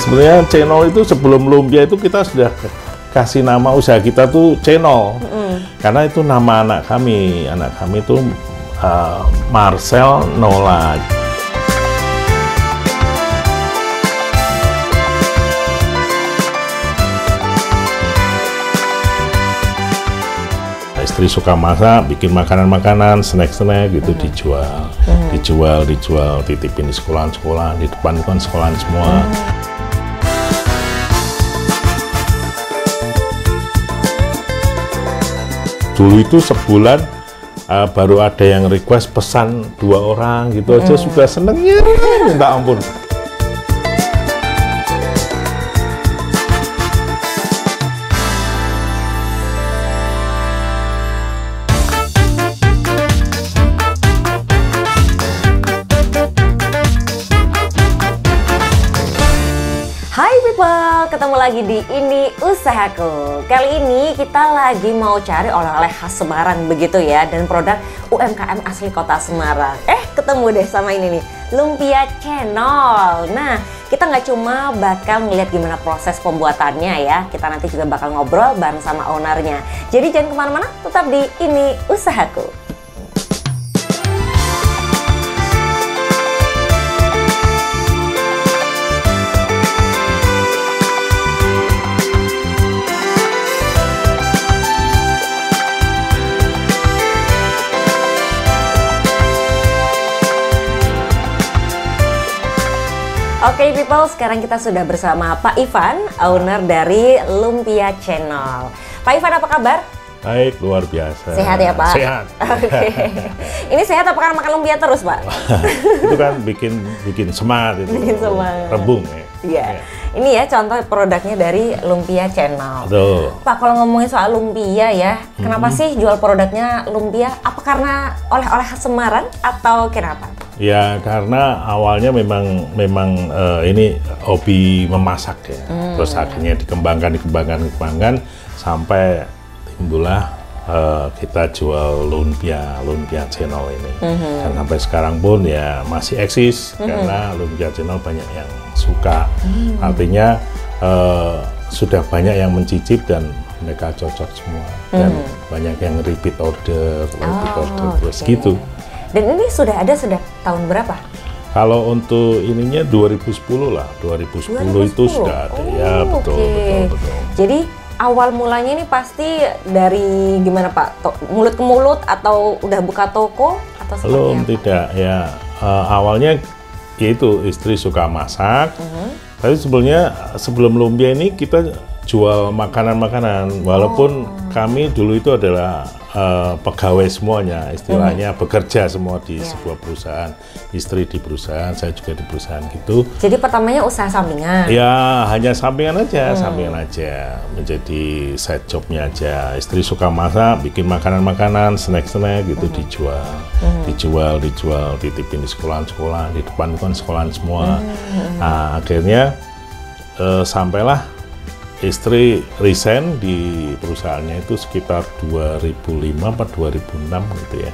Sebenarnya channel itu sebelum lumpia itu kita sudah kasih nama usaha kita tuh channel. Karena itu nama anak kami. Anak kami itu Marcel Nola. Istri suka masak, bikin makanan-makanan, snack-snack gitu dijual, titipin di sekolahan-sekolahan, di depan kan sekolahan semua. Dulu itu sebulan baru ada yang request pesan 2 orang gitu aja sudah senengnya minta ampun. Hai people, ketemu lagi di Ini Usahaku. Kali ini kita lagi mau cari oleh-oleh khas Semarang begitu ya, dan produk UMKM asli kota Semarang. Ketemu deh sama ini nih, Lumpia Cenol. Nah, kita nggak cuma bakal ngeliat gimana proses pembuatannya ya, kita nanti juga bakal ngobrol bareng sama ownernya. Jadi jangan kemana-mana, tetap di Ini Usahaku. Oke people, sekarang kita sudah bersama Pak Ivan, owner dari Lumpia Cenol. Pak Ivan, apa kabar? Baik, luar biasa. Sehat ya Pak? Sehat. Oke. Ini sehat apa karena makan lumpia terus Pak? Itu kan bikin semangat itu. Bikin semangat. Rebung ya. Iya. Ini ya contoh produknya dari Lumpia Cenol. Betul. Pak, kalau ngomongin soal lumpia ya, kenapa sih jual produknya lumpia? Apa karena oleh-oleh khas Semarang atau kenapa? Ya karena awalnya memang ini hobi memasak ya, terus akhirnya dikembangkan sampai timbullah kita jual lumpia Cenol ini. Dan sampai sekarang pun ya masih eksis karena lumpia Cenol banyak yang suka. Artinya sudah banyak yang mencicip dan mereka cocok semua dan banyak yang repeat order terus gitu. Dan ini sudah ada sejak tahun berapa? Kalau untuk ininya 2010 lah, 2010 itu sudah ada. Ya betul. Jadi awal mulanya ini pasti dari gimana Pak? Mulut ke mulut atau udah buka toko atau seperti Belum, apa? tidak ya. Awalnya yaitu istri suka masak. Tapi sebenarnya sebelum lumpia ini kita jual makanan-makanan. Walaupun kami dulu itu adalah pegawai semuanya, istilahnya bekerja semua di sebuah perusahaan. Istri di perusahaan, saya juga di perusahaan gitu. Jadi pertamanya usaha sampingan? Ya, hanya sampingan aja, menjadi side jobnya aja. Istri suka masak, bikin makanan-makanan, snack-snack gitu dijual, titipin di sekolahan-sekolahan, di depan kan sekolahan semua. Nah, akhirnya sampailah istri resign di perusahaannya itu sekitar 2005 atau 2006 gitu ya.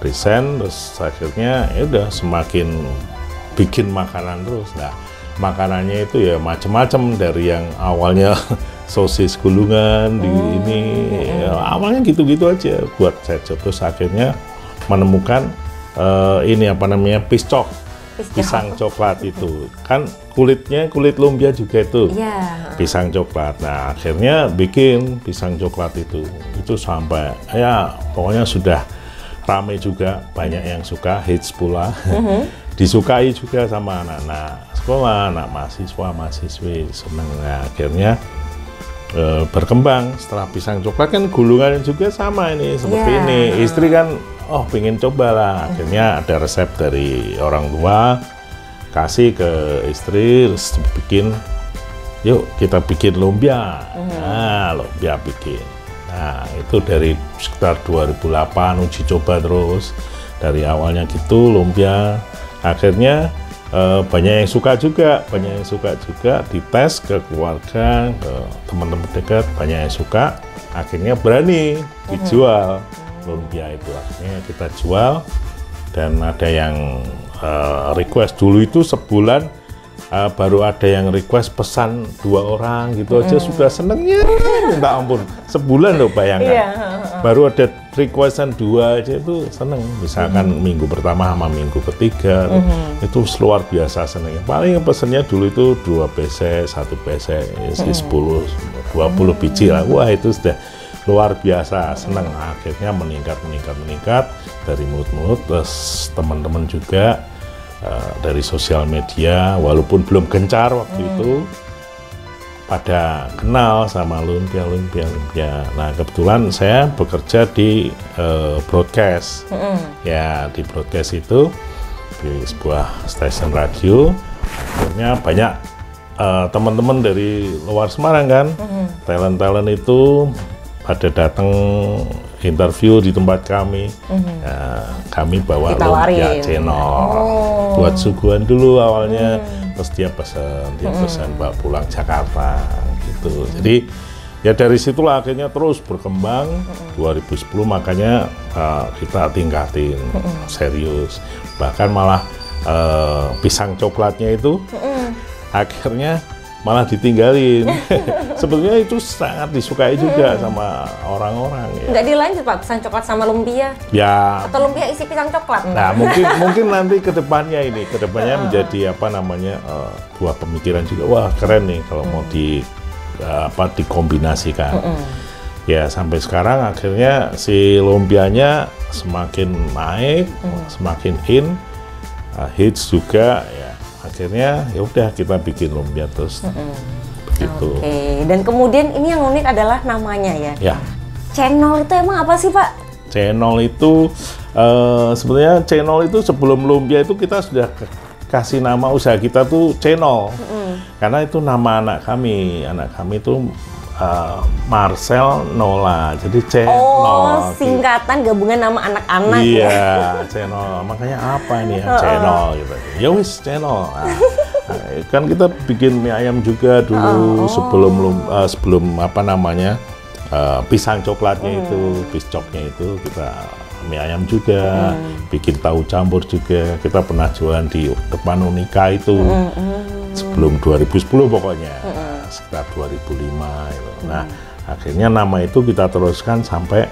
Resign, terus akhirnya ya udah semakin bikin makanan terus. Nah, makanannya itu ya macam-macam, dari yang awalnya sosis gulungan ya, awalnya gitu-gitu aja buat saya coba. Terus akhirnya menemukan ini apa namanya, pisang coklat itu kan kulit lumpia juga itu pisang coklat. Nah akhirnya bikin pisang coklat itu sampai ya pokoknya sudah ramai juga, banyak yang suka, hits pula. Disukai juga sama anak-anak sekolah, anak mahasiswi seneng. Nah, akhirnya berkembang. Setelah pisang coklat kan gulungan juga sama ini seperti ini. Istri kan pengen coba lah, akhirnya ada resep dari orang tua, kasih ke istri, terus yuk kita bikin lumpia. Nah, lumpia bikin. Nah, itu dari sekitar 2008 uji coba terus. Dari awalnya gitu lumpia, akhirnya banyak yang suka juga, dites ke keluarga, ke teman-teman dekat, banyak yang suka, akhirnya berani dijual. Lumpia itu akhirnya kita jual, dan ada yang request. Dulu itu sebulan baru ada yang request pesan 2 orang gitu aja sudah senengnya minta ampun. Sebulan loh bayangkan. Baru ada requestan 2 aja itu seneng. Misalkan minggu pertama sama minggu ketiga itu luar biasa senengnya. Paling pesennya dulu itu 2 besek, 1 besek, 10, 20 biji lah. Wah itu sudah luar biasa seneng. Akhirnya meningkat dari mulut-mulut, terus teman-teman juga dari sosial media, walaupun belum gencar waktu itu, pada kenal sama lumpia. Nah kebetulan saya bekerja di broadcast, ya di broadcast itu di sebuah stasiun radio. Akhirnya banyak teman-teman dari luar Semarang kan, talent itu pada datang interview di tempat kami. Kami bawa lumpia cendol buat suguhan dulu awalnya, terus dia pesan bawa pulang Jakarta gitu. Jadi ya dari situlah akhirnya terus berkembang. 2010 makanya kita tingkatin serius, bahkan malah pisang coklatnya itu akhirnya malah ditinggalin. Sebetulnya itu sangat disukai juga sama orang-orang ya. Nggak dilanjut Pak, pisang coklat sama lumpia? Ya. Atau lumpia isi pisang coklat? Nah mungkin nanti kedepannya menjadi buah pemikiran juga. Wah keren nih kalau mau dikombinasikan. Ya sampai sekarang akhirnya si lumpianya semakin naik, semakin hits juga ya. Akhirnya ya udah kita bikin lumpia terus begitu. Oke. Dan kemudian ini yang unik adalah namanya ya. Ya. Cendol itu emang apa sih Pak? Cendol itu sebenarnya cendol itu sebelum lumpia itu kita sudah kasih nama usaha kita tuh Cendol. Karena itu nama anak kami itu Marcel Nola, jadi Cendol. Oh, singkatan gabungan nama anak-anak. Iya, Cendol. Makanya apa ini ya Cendol gitu. Ya wis Cendol. Kan kita bikin mie ayam juga dulu sebelum pisang coklatnya itu, piscoknya itu kita mie ayam juga, bikin tahu campur juga. Kita pernah jualan di depan Unika itu sebelum 2010 pokoknya. Sekitar 2005 gitu. Nah, akhirnya nama itu kita teruskan sampai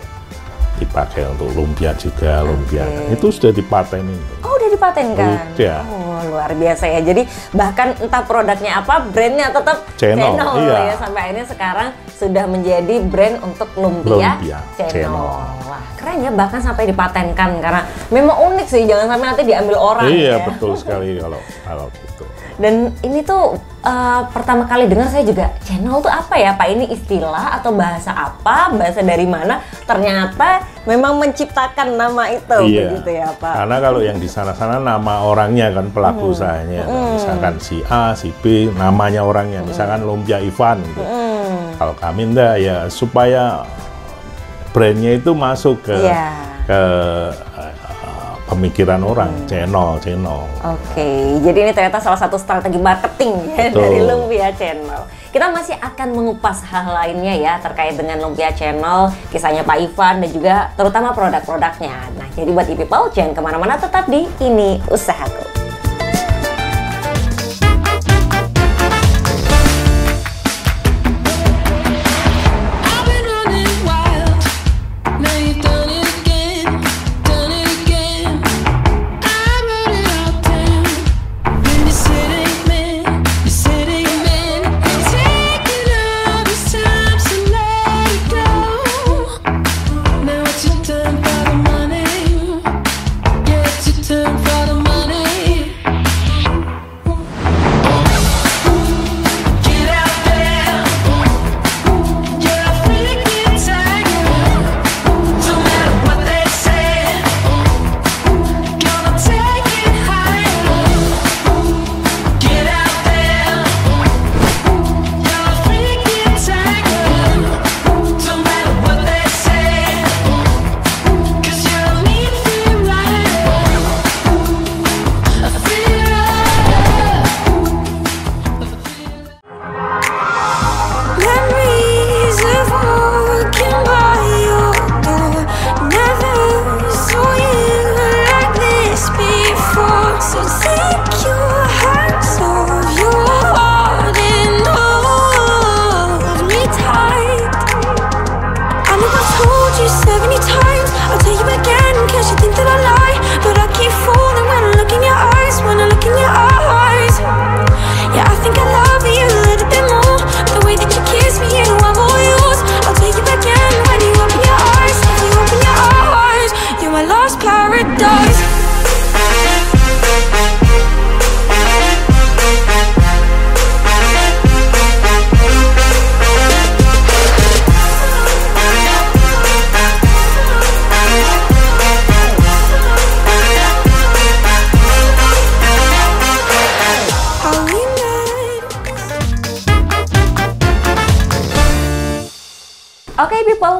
dipakai untuk lumpia juga, lumpia. Itu sudah dipatenin. Oh, udah dipatenkan? Udah. Oh, luar biasa ya. Jadi bahkan entah produknya apa, brandnya tetap Cendol ya. Sampai akhirnya sekarang sudah menjadi brand untuk lumpia Cendol. Wah, keren ya, bahkan sampai dipatenkan karena memang unik sih, jangan sampai nanti diambil orang. Iya, ya. betul sekali kalau gitu. Dan ini tuh pertama kali dengar saya juga, Cendol tuh apa ya Pak? Ini istilah atau bahasa apa? Bahasa dari mana? Ternyata memang menciptakan nama itu, begitu ya Pak? Karena kalau yang di sana-sana nama orangnya kan, pelaku usahanya. Misalkan si A, si B, namanya orangnya. Misalkan Lumpia Ivan gitu. Kalau kami enggak, ya supaya brandnya itu masuk ke pemikiran orang, Cendol. Oke, jadi ini ternyata salah satu strategi marketing ya dari Lumpia Cendol. Kita masih akan mengupas hal lainnya ya terkait dengan Lumpia Cendol, kisahnya Pak Ivan dan juga terutama produk-produknya. Nah, jadi buat e-people jangan kemana-mana, tetap di Ini Usahaku. Turn for the money.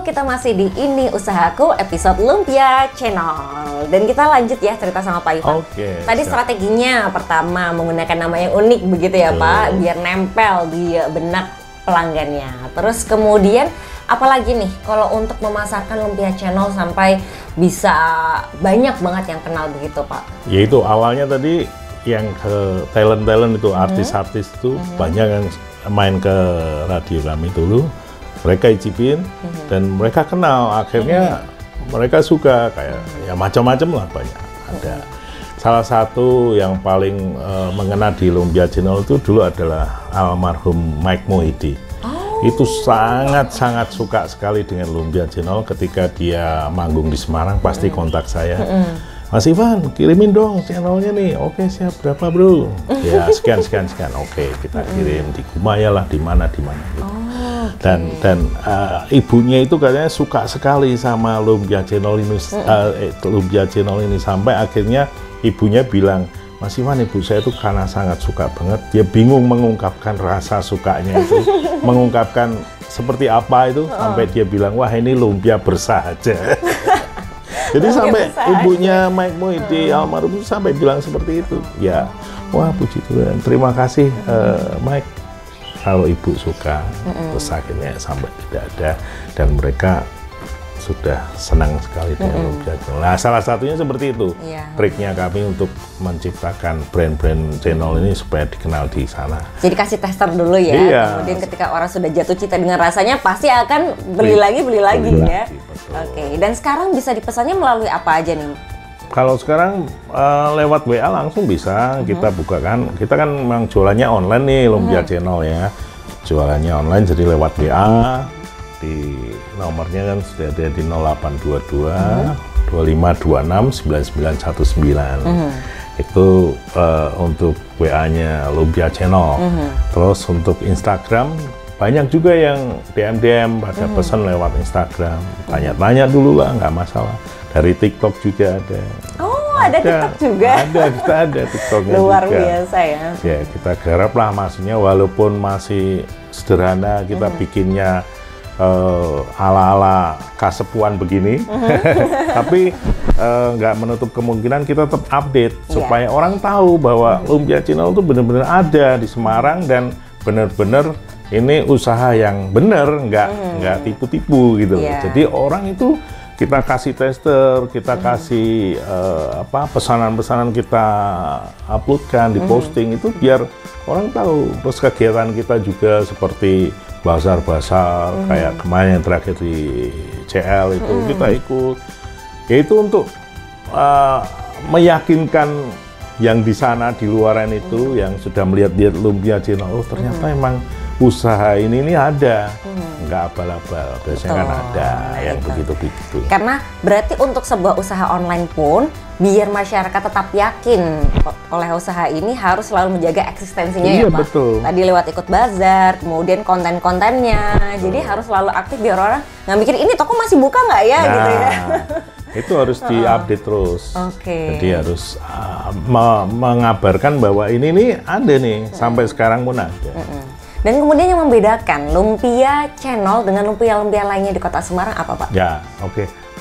kita masih di Ini Usahaku episode Lumpia Channel. Dan kita lanjut ya cerita sama Pak Ivan. Tadi strateginya pertama menggunakan nama yang unik begitu ya Pak, biar nempel di benak pelanggannya. Terus kemudian apalagi nih kalau untuk memasarkan Lumpia Channel sampai bisa banyak banget yang kenal begitu Pak? Yaitu awalnya tadi yang ke talent-talent itu, artis-artis itu banyak yang main ke radio kami dulu. Mereka icipin dan mereka kenal, akhirnya mereka suka, kayak ya macam-macam lah banyak ada. Salah satu yang paling mengena di Lumpia Channel itu dulu adalah almarhum Mike Mohede. Itu sangat-sangat suka sekali dengan Lumpia Channel. Ketika dia manggung di Semarang pasti kontak saya. Mas Ivan, kirimin dong channelnya nih. Oke, siap, berapa bro? Ya sekian. Oke, kita kirim di Kumaya lah, di mana gitu. Dan ibunya itu katanya suka sekali sama Lumpia Channel ini, Lumpia Channel ini, sampai akhirnya ibunya bilang, Mas Ivan, ibu saya itu karena sangat suka banget, dia bingung mengungkapkan rasa sukanya itu, mengungkapkan seperti apa itu, sampai dia bilang, wah ini lumpia bersahaja. Jadi sampai ibunya Mike Mohede almarhum sampai bilang seperti itu. Ya, wah puji Tuhan, terima kasih Mike. Kalau ibu suka, terus akhirnya sampai tidak ada, dan mereka sudah senang sekali dengan Lumpia Channel. Nah, salah satunya seperti itu. Triknya kami untuk menciptakan brand-brand channel ini supaya dikenal di sana. Jadi kasih tester dulu ya. Kemudian ketika orang sudah jatuh cinta dengan rasanya, pasti akan beli lagi ya. Oke. Dan sekarang bisa dipesannya melalui apa aja nih? Kalau sekarang lewat WA langsung bisa kita bukakan. Kita kan memang jualannya online nih Lumpia Channel ya. Jualannya online, jadi lewat WA. Di nomornya kan sudah ada di 0822 2526 9919. Itu untuk WA-nya Lumpia Channel. Terus untuk Instagram banyak juga yang DM pada pesan lewat Instagram. Tanya-tanya dulu lah, nggak masalah. Dari TikTok juga ada. Oh, ada TikTok juga? Kita ada TikToknya luar juga. Biasa ya. Ya, kita garap lah, maksudnya walaupun masih sederhana, kita bikinnya ala-ala kasepuan begini, tapi nggak menutup kemungkinan kita tetap update supaya orang tahu bahwa Lumpia Channel itu benar-benar ada di Semarang dan benar-benar ini usaha yang benar, nggak tipu-tipu gitu. Jadi orang itu kita kasih tester, kita kasih pesanan-pesanan kita uploadkan, diposting itu biar orang tahu. Terus kegiatan kita juga seperti basar-basar, kayak kemarin yang terakhir di CL itu kita ikut. Yaitu untuk meyakinkan yang di sana, di luaran itu, yang sudah melihat Lumpia Channel, oh ternyata emang usaha ini ada, nggak abal-abal, biasanya kan ada yang begitu-begitu. Karena berarti untuk sebuah usaha online pun, biar masyarakat tetap yakin oleh usaha ini harus selalu menjaga eksistensinya ya Pak? Betul. Tadi lewat ikut bazar, kemudian konten-kontennya, jadi harus selalu aktif biar orang nggak mikir, ini toko masih buka nggak ya? Nah, gitu ya. itu harus diupdate terus. Jadi harus mengabarkan bahwa ini nih ada nih, sampai sekarang pun ada. Dan kemudian yang membedakan Lumpia Channel dengan lumpia-lumpia lainnya di Kota Semarang apa Pak? Ya,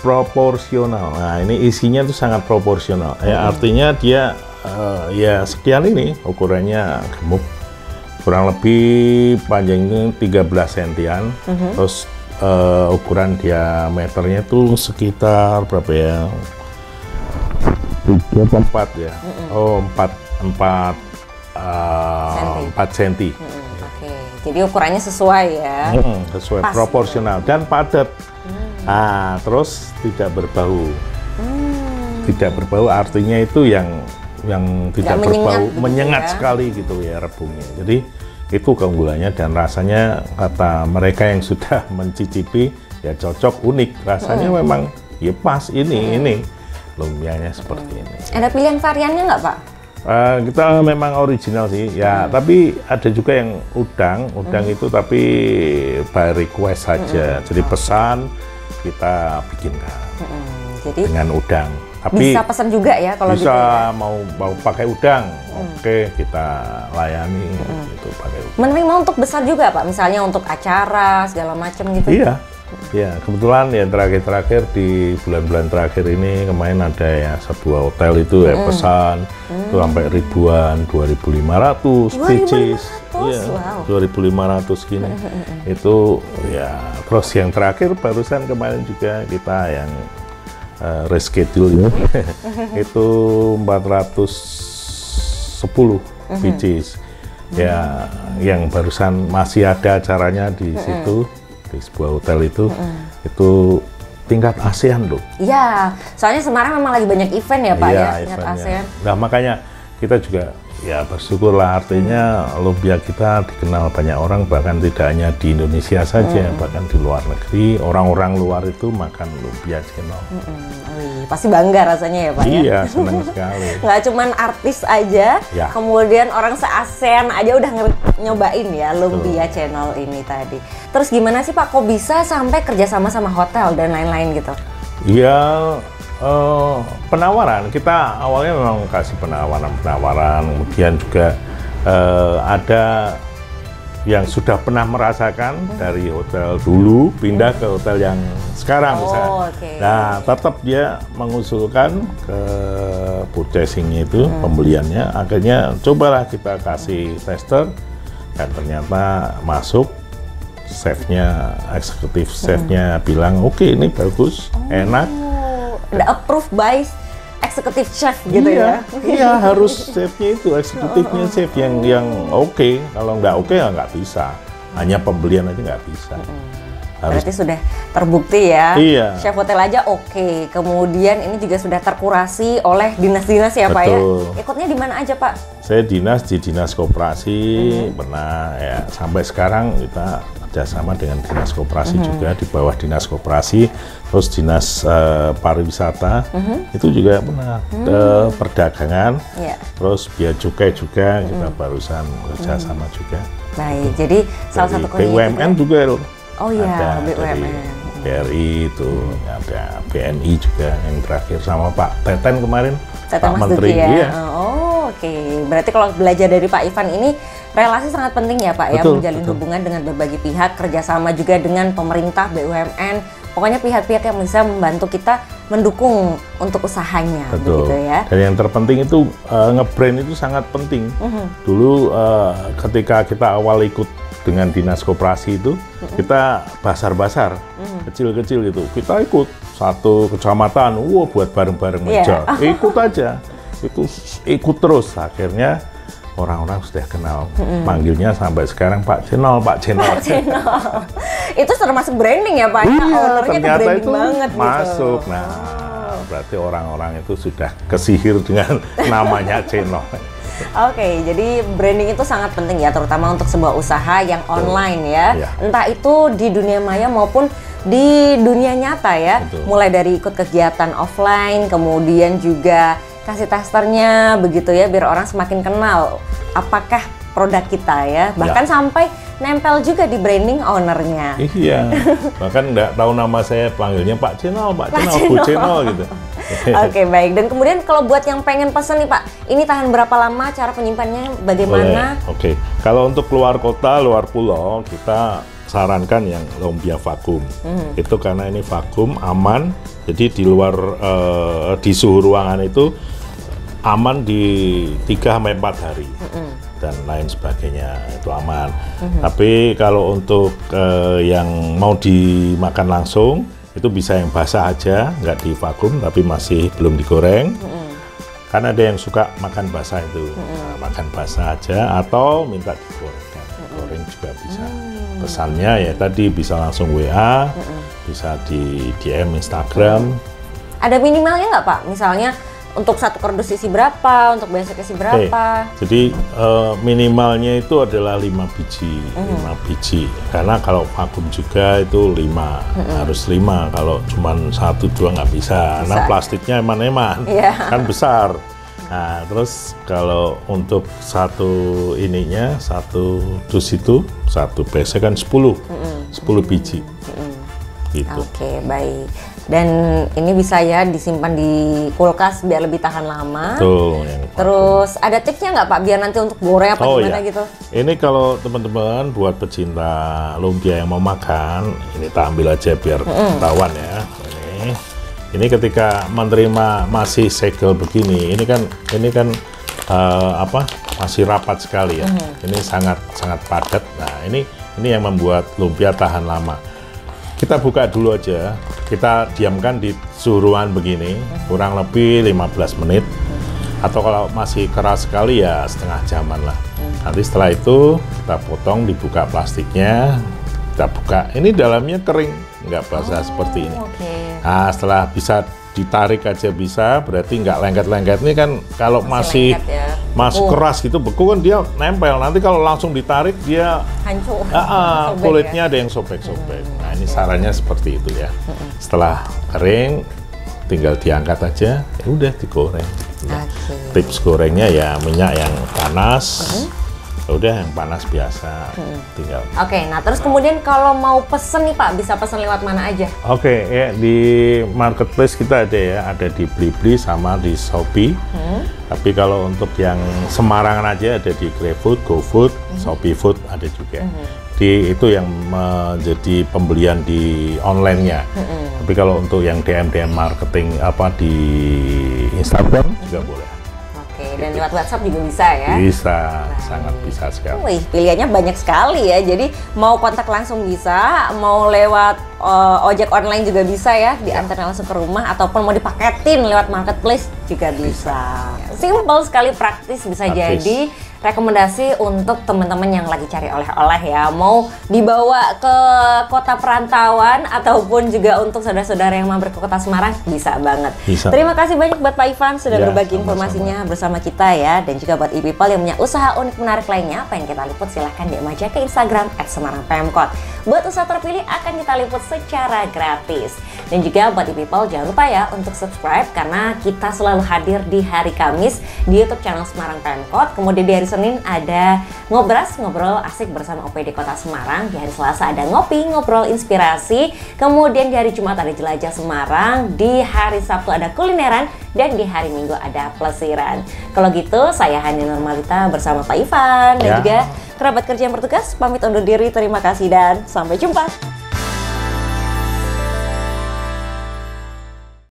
proporsional. Nah, ini isinya tuh sangat proporsional. Ya, artinya dia ya sekian ini ukurannya gemuk, kurang lebih panjangnya 13 sentian. Terus ukuran diameternya tuh sekitar berapa ya? 4 ya. Oh, 4 senti. Jadi ukurannya sesuai ya? Sesuai, proporsional dan padat. Nah, terus tidak berbau. Tidak berbau artinya itu yang tidak berbau, menyengat sekali gitu ya rebungnya. Jadi itu keunggulannya, dan rasanya kata mereka yang sudah mencicipi ya cocok, unik. Rasanya memang ya pas ini lumpianya seperti ini. Ada pilihan variannya nggak Pak? Kita memang original sih ya, tapi ada juga yang udang itu tapi by request saja. Jadi pesan kita bikinkan dengan udang. Tapi bisa pesan juga ya kalau bisa gitu ya? mau pakai udang, oke kita layani itu pakai udang. Menerima untuk besar juga Pak, misalnya untuk acara segala macam gitu? Iya, Ya, kebetulan ya terakhir-terakhir di bulan-bulan terakhir ini kemarin ada ya sebuah hotel itu ya pesan itu sampai ribuan, 2.500 pieces. Iya, wow. 2.500 gini. Itu ya, terus yang terakhir barusan kemarin juga kita yang reschedule itu 410 pieces. Ya, yang barusan masih ada acaranya di situ. Di sebuah hotel itu tingkat ASEAN loh. Iya, soalnya Semarang memang lagi banyak event ya Pak ya, tingkat ASEAN. Nah makanya kita juga ya bersyukurlah, artinya lumpia kita dikenal banyak orang, bahkan tidak hanya di Indonesia saja, bahkan di luar negeri, orang-orang luar itu makan lumpia channel. Pasti bangga rasanya ya Pak ya? Iya, senang sekali. Nggak cuman artis aja, ya. Kemudian orang se-ASEAN aja udah nyobain ya lumpia channel ini tadi. Terus gimana sih Pak, kok bisa sampai kerjasama sama hotel dan lain-lain gitu? Iya, penawaran. Kita awalnya memang kasih penawaran, kemudian juga ada yang sudah pernah merasakan dari hotel dulu pindah ke hotel yang sekarang misalnya. Nah, tetap dia mengusulkan ke purchasing itu, pembeliannya. Akhirnya cobalah kita kasih tester dan ternyata masuk. Chefnya, eksekutif chefnya bilang oke, ini bagus, enak. Udah approved by eksekutif chef gitu ya? Iya, harus chefnya itu, eksekutifnya chef yang oke. Kalau nggak oke ya nggak bisa. Hanya pembelian aja nggak bisa. Berarti sudah terbukti ya, iya. Chef hotel aja oke. Kemudian ini juga sudah terkurasi oleh dinas-dinas ya Pak ya? Ikutnya di mana aja Pak? Saya dinas di dinas koperasi, pernah ya, sampai sekarang kita kerjasama dengan dinas koperasi juga, di bawah dinas koperasi, terus dinas pariwisata, itu juga pernah, perdagangan, terus bea cukai juga, kita barusan kerjasama juga. Baik, jadi salah satu BUMN juga loh. Oh iya, BUMN. BRI itu, ada BNI juga yang terakhir sama Pak Teten kemarin, Pak Menteri ya. Iya. Oke. Berarti kalau belajar dari Pak Ivan ini, relasi sangat penting ya Pak ya, menjalin hubungan dengan berbagai pihak, kerjasama juga dengan pemerintah, BUMN, pokoknya pihak-pihak yang bisa membantu kita mendukung untuk usahanya. Begitu ya. Dan yang terpenting itu nge-brand itu sangat penting. Dulu ketika kita awal ikut dengan dinas koperasi itu, kita basar-basar, kecil-kecil gitu. Kita ikut satu kecamatan, buat bareng-bareng meja, ikut aja. Itu ikut terus, akhirnya orang-orang sudah kenal, manggilnya sampai sekarang Pak Channel, Pak Channel. Itu termasuk branding ya Pak? Iya, ternyata itu banget masuk. Gitu. Nah, berarti orang-orang itu sudah kesihir dengan namanya Channel. Oke, jadi branding itu sangat penting ya, terutama untuk sebuah usaha yang online ya. Entah itu di dunia maya maupun di dunia nyata ya. Mulai dari ikut kegiatan offline, kemudian juga kasih testernya begitu ya, biar orang semakin kenal apakah produk kita ya. Bahkan sampai nempel juga di branding ownernya. Iya, bahkan nggak tahu nama saya, panggilnya Pak Channel, Pak Channel, Bu Channel gitu. Oke, baik. Dan kemudian kalau buat yang pengen pesen nih Pak, ini tahan berapa lama, cara penyimpanannya bagaimana? Oke, kalau untuk luar kota, luar pulau, kita sarankan yang lumpia vakum. Itu karena ini vakum, aman, jadi di luar, di suhu ruangan itu aman di 3-4 hari. Dan lain sebagainya, itu aman. Tapi kalau untuk yang mau dimakan langsung, itu bisa yang basah aja, nggak di vakum tapi masih belum digoreng. Karena ada yang suka makan basah itu, makan basah aja atau minta digoreng. Goreng juga bisa. Pesannya ya tadi bisa langsung WA, bisa di DM Instagram. Ada minimalnya nggak Pak? Misalnya untuk satu kardus isi berapa, untuk besok isi berapa? Jadi minimalnya itu adalah 5 biji, 5 biji. Karena kalau vakum juga itu 5, harus 5. Kalau cuma 1-2 nggak bisa. Karena plastiknya eman-eman, kan besar. Nah, terus kalau untuk satu ininya, satu dus itu, satu besek kan 10 biji. Gitu. Oke, baik. Dan ini bisa ya disimpan di kulkas biar lebih tahan lama. Betul. Terus ada tipsnya nggak Pak biar nanti untuk goreng apa gimana gitu? Ini kalau teman-teman buat pecinta lumpia yang mau makan, ini tak ambil aja biar ketahuan ya. Ini ketika menerima masih segel begini, ini kan masih rapat sekali ya. Ini sangat padat. Nah ini yang membuat lumpia tahan lama. Kita buka dulu aja, kita diamkan di suhu ruangan begini, kurang lebih 15 menit. Atau kalau masih keras sekali ya setengah jaman lah. Nanti setelah itu kita potong, dibuka plastiknya, kita buka. Ini dalamnya kering, nggak basah seperti ini. Nah setelah bisa ditarik aja bisa, berarti nggak lengket-lengket. Ini kan kalau masih keras gitu beku kan dia nempel. Nanti kalau langsung ditarik dia hancur. Kulitnya ada yang sobek-sobek. Nah ini sarannya seperti itu ya. Setelah kering, tinggal diangkat aja, ya udah digoreng. Tips gorengnya ya minyak yang panas. Udah yang panas biasa tinggal. Nah terus kemudian kalau mau pesen nih Pak, bisa pesen lewat mana aja? Ya di marketplace kita ada ya, ada di Blibli sama di Shopee. Tapi kalau untuk yang Semarangan aja ada di GrabFood, GoFood, Shopee Food ada juga. Itu yang menjadi pembelian di online-nya. Tapi kalau untuk yang DM marketing di Instagram juga boleh. Dan lewat WhatsApp juga bisa ya? Bisa, sangat bisa sekali. Wih, pilihannya banyak sekali ya. Jadi mau kontak langsung bisa, mau lewat ojek online juga bisa ya, diantar langsung ke rumah, ataupun mau dipaketin lewat marketplace juga bisa. Simple sekali, praktis bisa jadi rekomendasi untuk teman-teman yang lagi cari oleh-oleh ya. Mau dibawa ke kota perantauan ataupun juga untuk saudara-saudara yang mampir ke kota Semarang, bisa banget. Terima kasih banyak buat Pak Ivan sudah berbagi informasinya bersama kita ya. Dan juga buat e-people yang punya usaha unik menarik lainnya, pengen kita liput silahkan DM aja ke Instagram @semarangpemkot. Buat usaha terpilih akan kita liput secara gratis. Dan juga buat e-people jangan lupa ya untuk subscribe, karena kita selalu hadir di hari Kamis di YouTube channel Semarang Pemkot. Kemudian di hari Senin ada Ngobras, ngobrol asik bersama OPD Kota Semarang. Di hari Selasa ada Ngopi, ngobrol inspirasi. Kemudian di hari Jumat ada Jelajah Semarang. Di hari Sabtu ada kulineran. Dan di hari Minggu ada pelesiran. Kalau gitu saya Hani Normalita bersama Pak Ivan dan juga kerabat kerja yang bertugas pamit undur diri. Terima kasih dan sampai jumpa.